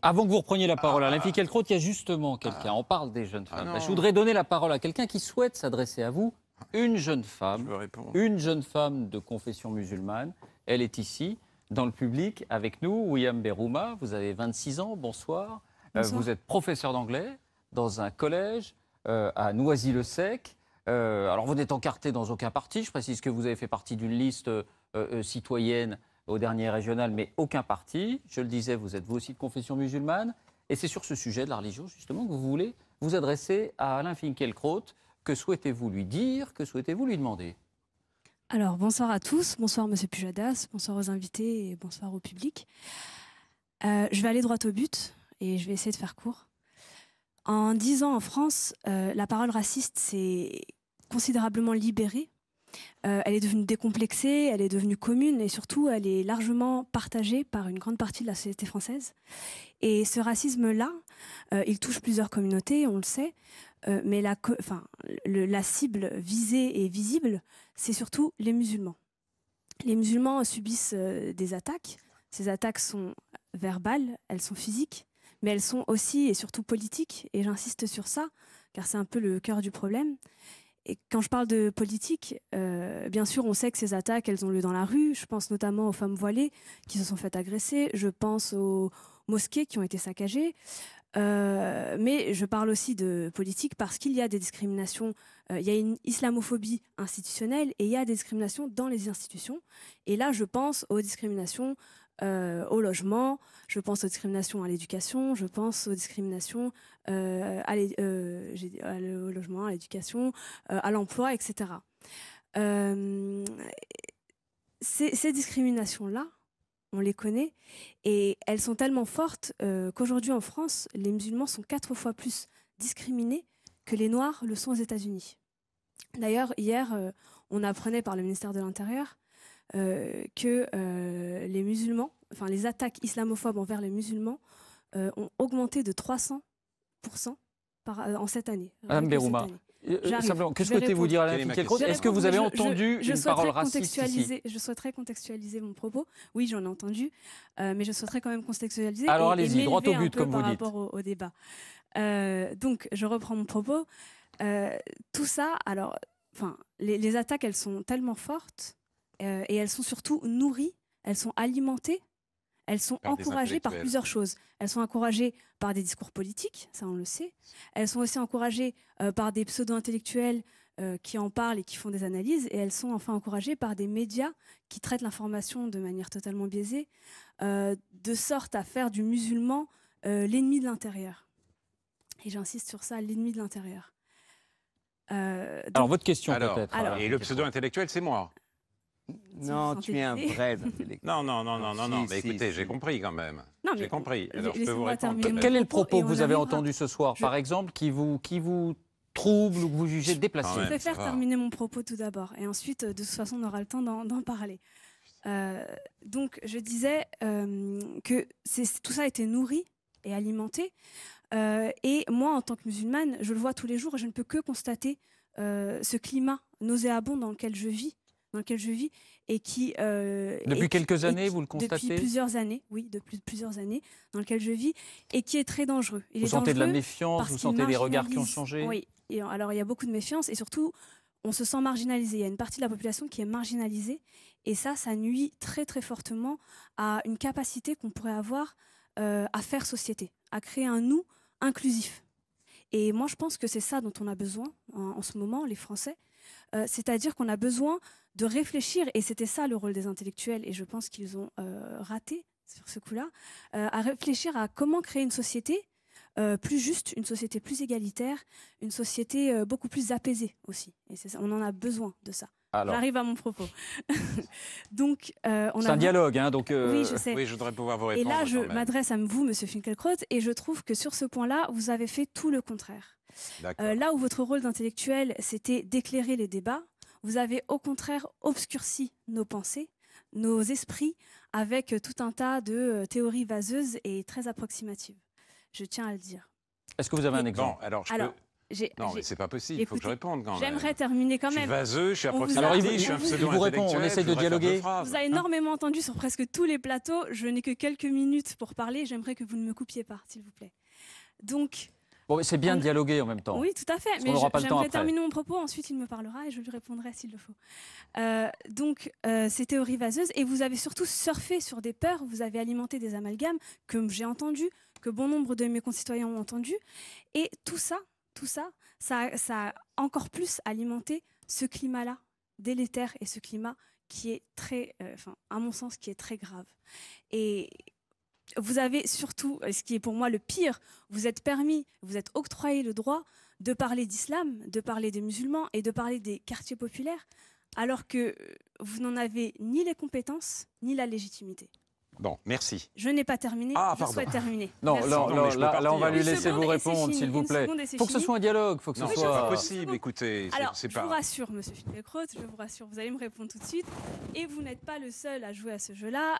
Avant que vous repreniez la parole, Alain Finkielkraut, il y a justement quelqu'un, on parle des jeunes femmes. Je voudrais donner la parole à quelqu'un qui souhaite s'adresser à vous, une jeune femme de confession musulmane. Elle est ici, dans le public, avec nous, William Berouma. Vous avez 26 ans, bonsoir. Vous êtes professeur d'anglais dans un collège à Noisy-le-Sec. Alors vous n'êtes encarté dans aucun parti, je précise que vous avez fait partie d'une liste citoyenne au dernier régional, mais aucun parti. Je le disais, vous êtes vous aussi de confession musulmane. Et c'est sur ce sujet de la religion, justement, que vous voulez vous adresser à Alain Finkielkraut. Que souhaitez-vous lui dire? Que souhaitez-vous lui demander? Alors, bonsoir à tous. Bonsoir, Monsieur Pujadas. Bonsoir aux invités et bonsoir au public. Je vais aller droit au but et je vais essayer de faire court. En 10 ans en France, la parole raciste s'est considérablement libérée. Elle est devenue décomplexée, elle est devenue commune et surtout elle est largement partagée par une grande partie de la société française. Et ce racisme-là, il touche plusieurs communautés, on le sait, mais la cible visée et visible, c'est surtout les musulmans. Les musulmans subissent des attaques. Ces attaques sont verbales, elles sont physiques, mais elles sont aussi et surtout politiques, et j'insiste sur ça, car c'est un peu le cœur du problème. Et quand je parle de politique, bien sûr, on sait que ces attaques, elles ont lieu dans la rue. Je pense notamment aux femmes voilées qui se sont faites agresser. Je pense aux mosquées qui ont été saccagées. Mais je parle aussi de politique parce qu'il y a des discriminations. Il y a une islamophobie institutionnelle et il y a des discriminations dans les institutions. Et là, je pense aux discriminations au logement, je pense aux discriminations à l'éducation, je pense aux discriminations au logement, à l'éducation, à l'emploi, etc. Ces discriminations-là, on les connaît, et elles sont tellement fortes qu'aujourd'hui en France, les musulmans sont 4 fois plus discriminés que les Noirs le sont aux États-Unis. D'ailleurs, hier, on apprenait par le ministère de l'Intérieur que les musulmans, enfin les attaques islamophobes envers les musulmans ont augmenté de 300% en cette année. Madame Berouma, simplement, que souhaitez-vous dire à Alain Finkielkraut? Est-ce que vous avez entendu une parole raciste ici? Je souhaiterais contextualiser mon propos. Oui, j'en ai entendu, mais je souhaiterais quand même contextualiser. Alors allez-y, droit au but, comme vous dites. Par rapport au débat. Donc, je reprends mon propos. Tout ça, alors, les attaques, elles sont tellement fortes et elles sont surtout nourries, elles sont alimentées. Elles sont encouragées par plusieurs choses. Elles sont encouragées par des discours politiques, ça on le sait. Elles sont aussi encouragées par des pseudo-intellectuels qui en parlent et qui font des analyses. Et elles sont enfin encouragées par des médias qui traitent l'information de manière totalement biaisée, de sorte à faire du musulman l'ennemi de l'intérieur. Et j'insiste sur ça, l'ennemi de l'intérieur. Alors votre question peut-être. Et le pseudo-intellectuel, c'est moi. Non, tu es un vrai intellectuel. Non, mais écoutez, j'ai compris quand même. J'ai compris. Alors, je peux vous répondre. Quel est le propos que vous avez entendu ce soir, par exemple, qui vous trouble ou que vous jugez déplacé? Je préfère terminer mon propos tout d'abord. Et ensuite, de toute façon, on aura le temps d'en parler. Donc, je disais que tout ça a été nourri et alimenté. Et moi, en tant que musulmane, je le vois tous les jours et je ne peux que constater ce climat nauséabond dans lequel je vis. Et qui... depuis quelques années, vous le constatez? Depuis plusieurs années, oui, depuis plusieurs années, dans lequel je vis, et qui est très dangereux. Vous sentez de la méfiance, vous sentez des regards qui ont changé? Oui, alors il y a beaucoup de méfiance, et surtout, on se sent marginalisé. Il y a une partie de la population qui est marginalisée, et ça nuit très très fortement à une capacité qu'on pourrait avoir à faire société, à créer un nous inclusif. Et moi, je pense que c'est ça dont on a besoin en ce moment, les Français. C'est-à-dire qu'on a besoin de réfléchir, et c'était ça le rôle des intellectuels, et je pense qu'ils ont raté sur ce coup-là, à réfléchir à comment créer une société plus juste, une société plus égalitaire, une société beaucoup plus apaisée aussi. Et c'est ça, on en a besoin de ça. J'arrive à mon propos. Donc, c'est un dialogue, hein, donc... Oui, je sais. Oui, je voudrais pouvoir vous répondre. Et là, je m'adresse à vous, Monsieur Finkielkraut, et je trouve que sur ce point-là, vous avez fait tout le contraire. Là où votre rôle d'intellectuel, c'était d'éclairer les débats, vous avez au contraire obscurci nos pensées, nos esprits, avec tout un tas de théories vaseuses et très approximatives. Je tiens à le dire. Est-ce que vous avez un exemple? Alors, Non, mais c'est pas possible, il faut que je réponde quand même. J'aimerais terminer quand même. Je suis vaseux, je suis approximatif, je suis un pseudo-intellectuel. On essaie de dialoguer. Vous avez énormément entendu sur presque tous les plateaux. Je n'ai que quelques minutes pour parler. J'aimerais que vous ne me coupiez pas, s'il vous plaît. Donc... Bon, c'est bien de dialoguer en même temps. Oui, tout à fait. Mais j'aimerais terminer mon propos. Ensuite, il me parlera et je lui répondrai s'il le faut. Donc, ces théories vaseuses. Et vous avez surtout surfé sur des peurs. Vous avez alimenté des amalgames que j'ai entendus, que bon nombre de mes concitoyens ont entendus. Et tout ça a encore plus alimenté ce climat-là délétère et ce climat qui est très, à mon sens, qui est très grave. Et vous avez surtout, ce qui est pour moi le pire, vous êtes octroyé le droit de parler d'islam, de parler des musulmans et de parler des quartiers populaires, alors que vous n'en avez ni les compétences, ni la légitimité. Bon, merci. Je n'ai pas terminé, je souhaite terminer. Non, là, on va lui laisser vous répondre, s'il vous plaît. Il faut que ce soit un dialogue, faut que ce soit... c'est pas possible, écoutez. Alors, je vous rassure, monsieur Finkielkraut, je vous rassure, vous allez me répondre tout de suite. Et vous n'êtes pas le seul à jouer à ce jeu-là.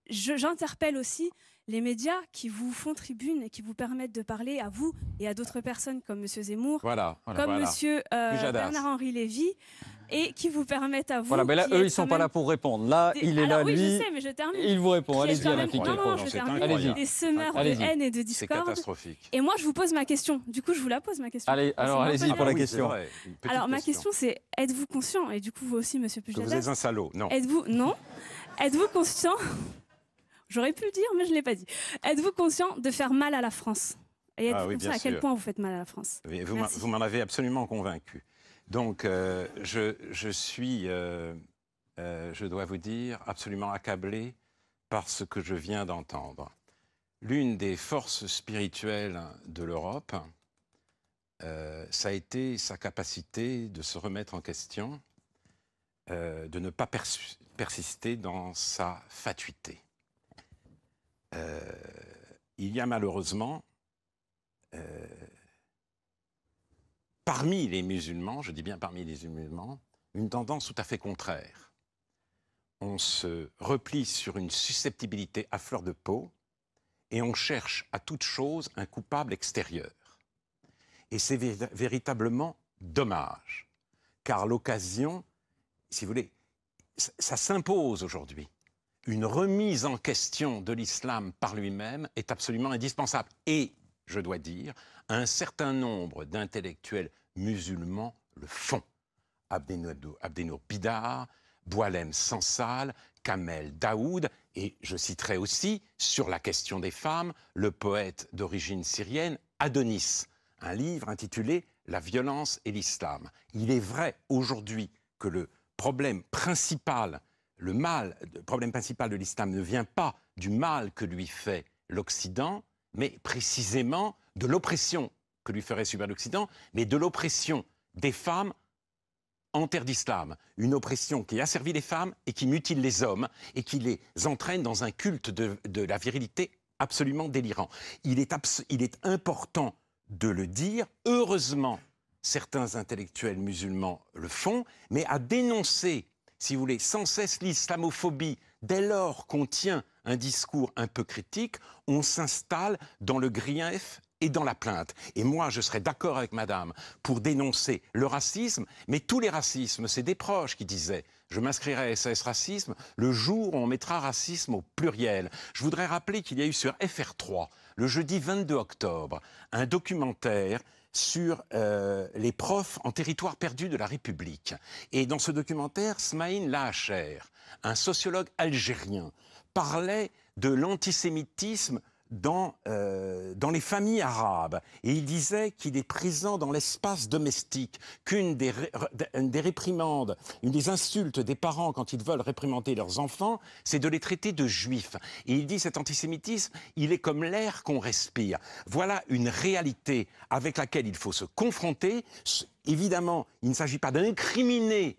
J'interpelle aussi les médias qui vous font tribune et qui vous permettent de parler à vous et à d'autres personnes comme M. Zemmour, comme M. Bernard-Henri Lévy, et qui vous permettent à vous... Voilà, mais là, eux, ils ne sont pas là pour répondre. Là, il est là, lui, je sais, mais je termine. Il vous répond. Allez-y, Alain Finkielkraut. Allez-y. Des semeurs de haine et de discorde. C'est catastrophique. Et moi, je vous pose ma question. Du coup, je vous la pose, ma question. Alors, allez-y pour la question. Alors, ma question, c'est, êtes-vous conscient, et du coup, vous aussi, M. Pujadas... Que vous êtes un salaud, non. Êtes-vous conscient... J'aurais pu le dire, mais je ne l'ai pas dit. Êtes-vous conscient de faire mal à la France? Et êtes-vous conscient à quel point vous faites mal à la France? Vous m'en avez absolument convaincu. Donc, je suis, je dois vous dire, absolument accablé par ce que je viens d'entendre. L'une des forces spirituelles de l'Europe, ça a été sa capacité de se remettre en question, de ne pas persister dans sa fatuité. Il y a malheureusement, parmi les musulmans, je dis bien parmi les musulmans, une tendance tout à fait contraire. On se replie sur une susceptibilité à fleur de peau et on cherche à toute chose un coupable extérieur. Et c'est véritablement dommage, car l'occasion, si vous voulez, ça s'impose aujourd'hui. Une remise en question de l'islam par lui-même est absolument indispensable. Et, je dois dire, un certain nombre d'intellectuels musulmans le font. Abdenour Bidar, Boualem Sansal, Kamel Daoud, et je citerai aussi, sur la question des femmes, le poète d'origine syrienne Adonis, un livre intitulé « La violence et l'islam ». Il est vrai aujourd'hui que le problème principal de l'islam ne vient pas du mal que lui fait l'Occident, mais précisément de l'oppression que lui ferait subir l'Occident, mais de l'oppression des femmes en terre d'islam. Une oppression qui asservit les femmes et qui mutile les hommes et qui les entraîne dans un culte de la virilité absolument délirant. Il est important de le dire. Heureusement, certains intellectuels musulmans le font, mais à dénoncer, si vous voulez, sans cesse l'islamophobie, dès lors qu'on tient un discours un peu critique, on s'installe dans le grief et dans la plainte. Et moi, je serais d'accord avec madame pour dénoncer le racisme, mais tous les racismes, c'est des proches qui disaient « je m'inscrirai à SAS Racisme le jour où on mettra racisme au pluriel ». Je voudrais rappeler qu'il y a eu sur FR3, le jeudi 22 octobre, un documentaire sur les profs en territoire perdu de la République. Et dans ce documentaire, Smaïn Lahacher, un sociologue algérien, parlait de l'antisémitisme dans les familles arabes. Et il disait qu'il est présent dans l'espace domestique, qu'une des réprimandes, une des insultes des parents quand ils veulent réprimander leurs enfants, c'est de les traiter de juifs. Et il dit cet antisémitisme, il est comme l'air qu'on respire. Voilà une réalité avec laquelle il faut se confronter. Évidemment, il ne s'agit pas d'incriminer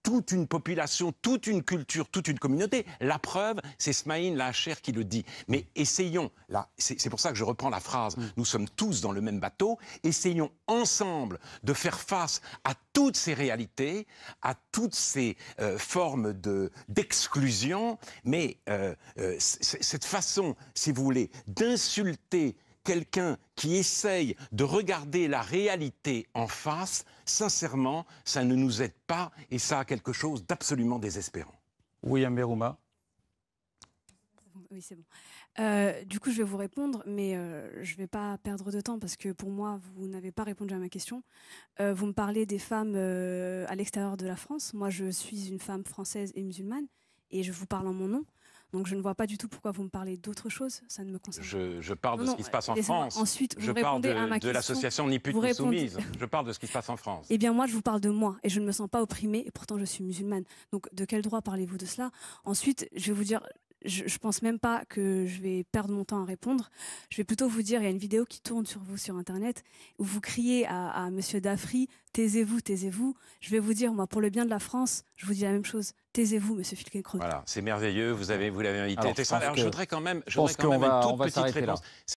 toute une population, toute une culture, toute une communauté. La preuve, c'est Smaïn Lahacher qui le dit. Mais essayons, là, c'est pour ça que je reprends la phrase, nous sommes tous dans le même bateau, essayons ensemble de faire face à toutes ces réalités, à toutes ces formes d'exclusion, mais cette façon, si vous voulez, d'insulter quelqu'un qui essaye de regarder la réalité en face, sincèrement, ça ne nous aide pas et ça a quelque chose d'absolument désespérant. William Berouma. Oui, c'est bon. Du coup, je vais vous répondre, mais je ne vais pas perdre de temps parce que pour moi, vous n'avez pas répondu à ma question. Vous me parlez des femmes à l'extérieur de la France. Moi, je suis une femme française et musulmane et je vous parle en mon nom. Donc, je ne vois pas du tout pourquoi vous me parlez d'autre chose. Ça ne me concerne pas. Je parle de ce qui se passe en France. Ensuite, je parle de l'association Ni pute ni soumise. Je parle de ce qui se passe en France. Eh bien, moi, je vous parle de moi et je ne me sens pas opprimée et pourtant, je suis musulmane. Donc, de quel droit parlez-vous de cela? Ensuite, je vais vous dire... Je pense même pas que je vais perdre mon temps à répondre. Je vais plutôt vous dire, il y a une vidéo qui tourne sur vous sur Internet où vous criez à Monsieur Dafri, taisez-vous, taisez-vous. Je vais vous dire, moi, pour le bien de la France, je vous dis la même chose. Taisez-vous, Monsieur Filkenkröth. Voilà, c'est merveilleux, vous l'avez invité. Alors, je voudrais quand même, une toute petite réponse.